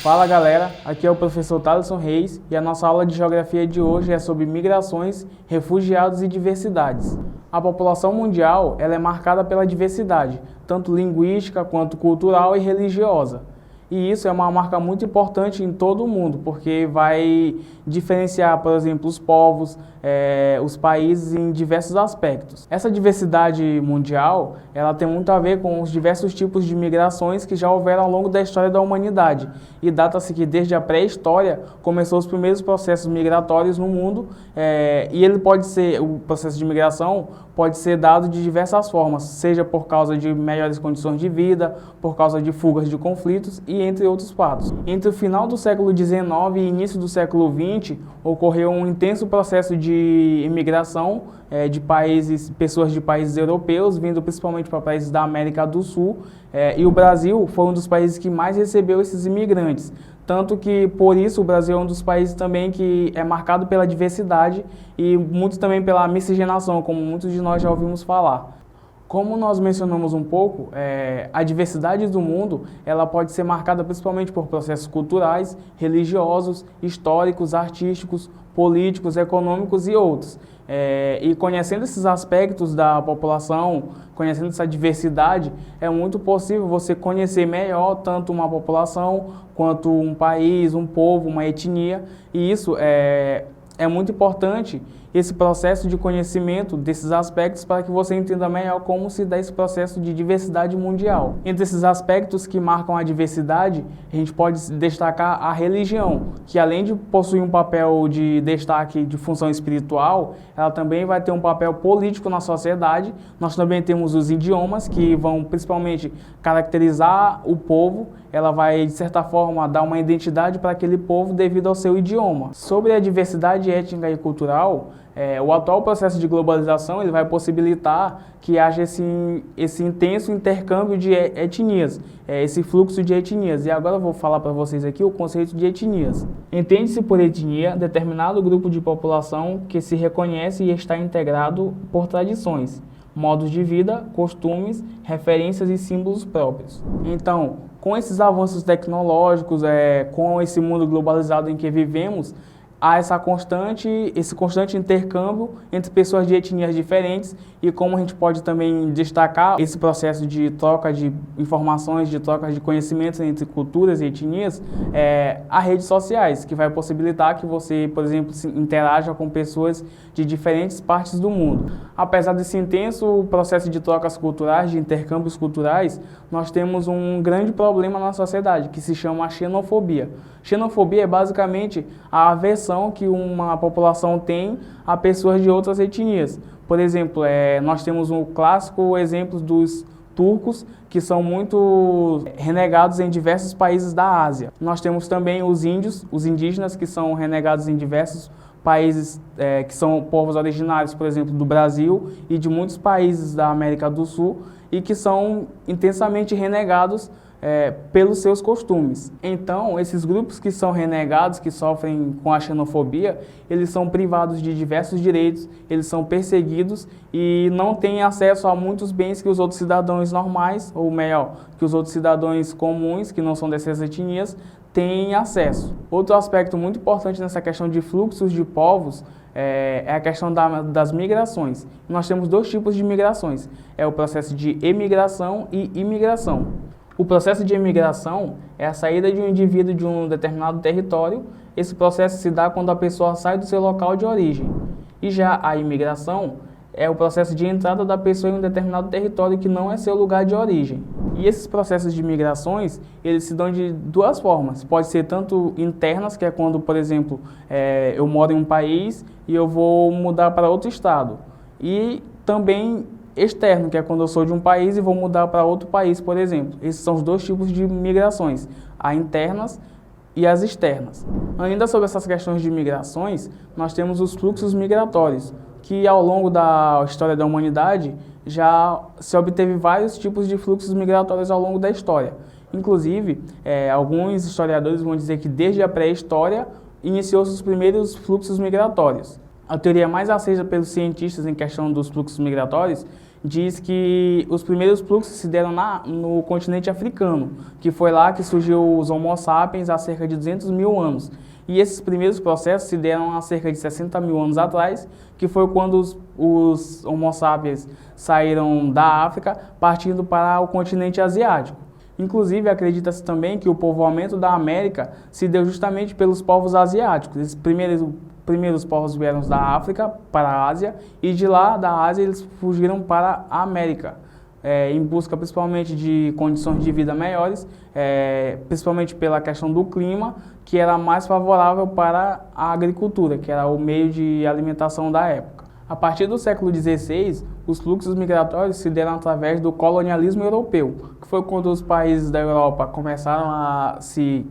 Fala galera, aqui é o professor Thaleson Reis e a nossa aula de geografia de hoje é sobre migrações, refugiados e diversidades. A população mundial ela é marcada pela diversidade, tanto linguística quanto cultural e religiosa. E isso é uma marca muito importante em todo o mundo, porque vai diferenciar, por exemplo, os povos, os países em diversos aspectos. Essa diversidade mundial, ela tem muito a ver com os diversos tipos de migrações que já houveram ao longo da história da humanidade. E data-se que desde a pré-história começou os primeiros processos migratórios no mundo, e o processo de migração pode ser dado de diversas formas, seja por causa de melhores condições de vida, por causa de fugas de conflitos e entre outros fatos. Entre o final do século XIX e início do século XX, ocorreu um intenso processo de imigração de pessoas de países europeus, vindo principalmente para países da América do Sul, e o Brasil foi um dos países que mais recebeu esses imigrantes. Tanto que, por isso, o Brasil é um dos países também que é marcado pela diversidade e muito também pela miscigenação, como muitos de nós já ouvimos falar. Como nós mencionamos um pouco, a diversidade do mundo ela pode ser marcada principalmente por processos culturais, religiosos, históricos, artísticos, políticos, econômicos e outros. E conhecendo esses aspectos da população, conhecendo essa diversidade, é muito possível você conhecer melhor tanto uma população quanto um país, um povo, uma etnia, e isso é muito importante, esse processo de conhecimento desses aspectos para que você entenda melhor como se dá esse processo de diversidade mundial. Entre esses aspectos que marcam a diversidade, a gente pode destacar a religião, que além de possuir um papel de destaque de função espiritual, ela também vai ter um papel político na sociedade. Nós também temos os idiomas, que vão principalmente caracterizar o povo, ela vai, de certa forma, dar uma identidade para aquele povo devido ao seu idioma. Sobre a diversidade étnica e cultural, o atual processo de globalização ele vai possibilitar que haja esse intenso intercâmbio de etnias, esse fluxo de etnias. E agora eu vou falar para vocês aqui o conceito de etnias. Entende-se por etnia determinado grupo de população que se reconhece e está integrado por tradições, modos de vida, costumes, referências e símbolos próprios. Então, com esses avanços tecnológicos, com esse mundo globalizado em que vivemos, há esse constante intercâmbio entre pessoas de etnias diferentes e como a gente pode também destacar esse processo de troca de informações, de troca de conhecimentos entre culturas e etnias, as redes sociais, que vai possibilitar que você, por exemplo, interaja com pessoas de diferentes partes do mundo. Apesar desse intenso processo de trocas culturais, de intercâmbios culturais, nós temos um grande problema na sociedade, que se chama a xenofobia. Xenofobia é basicamente a aversão que uma população tem a pessoas de outras etnias. Por exemplo, nós temos um clássico exemplo dos turcos, que são muito renegados em diversos países da Ásia. Nós temos também os índios, os indígenas, que são renegados em diversos países que são povos originários, por exemplo, do Brasil e de muitos países da América do Sul e que são intensamente renegados pelos seus costumes. Então, esses grupos que são renegados, que sofrem com a xenofobia, eles são privados de diversos direitos, eles são perseguidos e não têm acesso a muitos bens que os outros cidadãos normais, ou melhor, que os outros cidadãos comuns, que não são dessas etnias, têm acesso. Outro aspecto muito importante nessa questão de fluxos de povos é a questão das migrações. Nós temos dois tipos de migrações, o processo de emigração e imigração. O processo de emigração é a saída de um indivíduo de um determinado território. Esse processo se dá quando a pessoa sai do seu local de origem. E já a imigração é o processo de entrada da pessoa em um determinado território que não é seu lugar de origem. E esses processos de migrações, eles se dão de duas formas. Pode ser tanto internas, que é quando, por exemplo, eu moro em um país e eu vou mudar para outro estado. E também externo, que é quando eu sou de um país e vou mudar para outro país, por exemplo. Esses são os dois tipos de migrações, as internas e as externas. Ainda sobre essas questões de migrações, nós temos os fluxos migratórios, que ao longo da história da humanidade já se obteve vários tipos de fluxos migratórios ao longo da história. Inclusive, alguns historiadores vão dizer que desde a pré-história iniciou-se os primeiros fluxos migratórios. A teoria mais aceita pelos cientistas em questão dos fluxos migratórios diz que os primeiros fluxos se deram no continente africano, que foi lá que surgiu os Homo sapiens há cerca de 200 mil anos. E esses primeiros processos se deram há cerca de 60 mil anos atrás, que foi quando os Homo sapiens saíram da África, partindo para o continente asiático. Inclusive, acredita-se também que o povoamento da América se deu justamente pelos povos asiáticos. Esses primeiros povos vieram da África para a Ásia e de lá da Ásia eles fugiram para a América, em busca principalmente de condições de vida melhores, principalmente pela questão do clima, que era mais favorável para a agricultura, que era o meio de alimentação da época. A partir do século XVI, os fluxos migratórios se deram através do colonialismo europeu, que foi quando os países da Europa começaram a se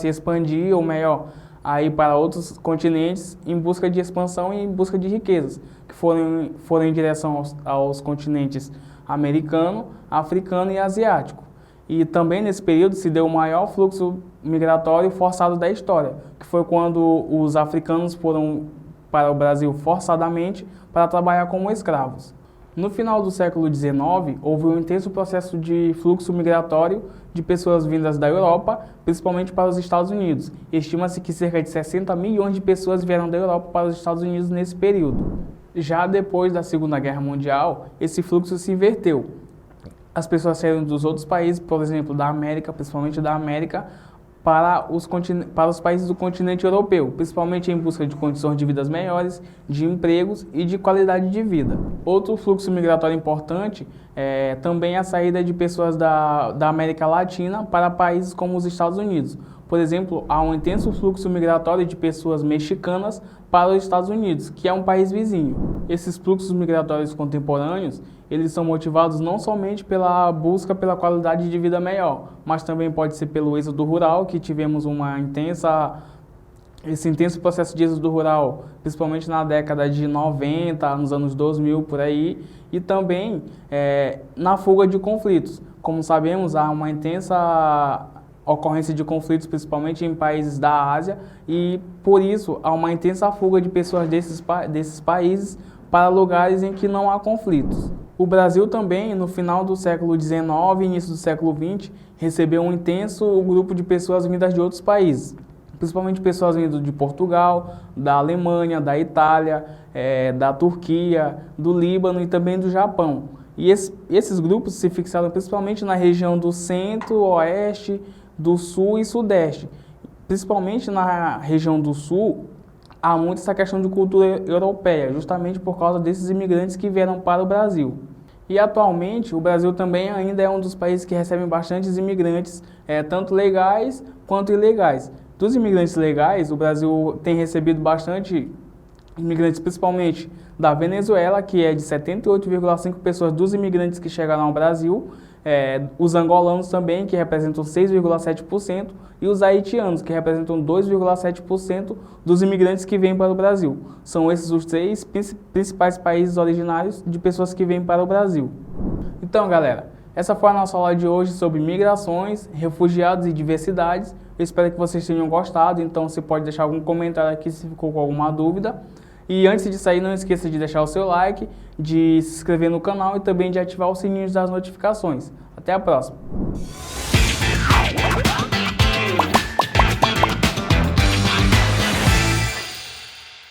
expandir, ou melhor, a ir para outros continentes em busca de expansão e em busca de riquezas, que foram em direção aos continentes americano, africano e asiático. E também nesse período se deu o maior fluxo migratório forçado da história, que foi quando os africanos foram para o Brasil forçadamente para trabalhar como escravos. No final do século XIX, houve um intenso processo de fluxo migratório de pessoas vindas da Europa, principalmente para os Estados Unidos. Estima-se que cerca de 60 milhões de pessoas vieram da Europa para os Estados Unidos nesse período. Já depois da Segunda Guerra Mundial, esse fluxo se inverteu. As pessoas saíram dos outros países, por exemplo, da América, principalmente da América, para os países do continente europeu, principalmente em busca de condições de vida melhores, de empregos e de qualidade de vida. Outro fluxo migratório importante é também a saída de pessoas da América Latina para países como os Estados Unidos. Por exemplo, há um intenso fluxo migratório de pessoas mexicanas para os Estados Unidos, que é um país vizinho. Esses fluxos migratórios contemporâneos, eles são motivados não somente pela busca pela qualidade de vida melhor, mas também pode ser pelo êxodo rural, que tivemos esse intenso processo de êxodo rural, principalmente na década de 90, nos anos 2000, por aí, e também na fuga de conflitos. Como sabemos, há uma intensa ocorrência de conflitos, principalmente em países da Ásia, e por isso há uma intensa fuga de pessoas desses países para lugares em que não há conflitos. O Brasil também, no final do século XIX e início do século XX, recebeu um intenso grupo de pessoas vindas de outros países, principalmente pessoas vindas de Portugal, da Alemanha, da Itália, da Turquia, do Líbano e também do Japão. E esses grupos se fixaram principalmente na região do centro, oeste, do sul e sudeste. Principalmente na região do sul, há muito essa questão de cultura europeia, justamente por causa desses imigrantes que vieram para o Brasil. E atualmente o Brasil também ainda é um dos países que recebem bastantes imigrantes, tanto legais quanto ilegais. Dos imigrantes legais, o Brasil tem recebido bastante imigrantes, principalmente da Venezuela, que é de 78,5% pessoas dos imigrantes que chegaram ao Brasil, os angolanos também, que representam 6,7%, e os haitianos, que representam 2,7% dos imigrantes que vêm para o Brasil. São esses os 3 principais países originários de pessoas que vêm para o Brasil. Então, galera, essa foi a nossa aula de hoje sobre migrações, refugiados e diversidades. Eu espero que vocês tenham gostado, então você pode deixar algum comentário aqui se ficou com alguma dúvida. E antes de sair, não esqueça de deixar o seu like, de se inscrever no canal e também de ativar o sininho das notificações. Até a próxima!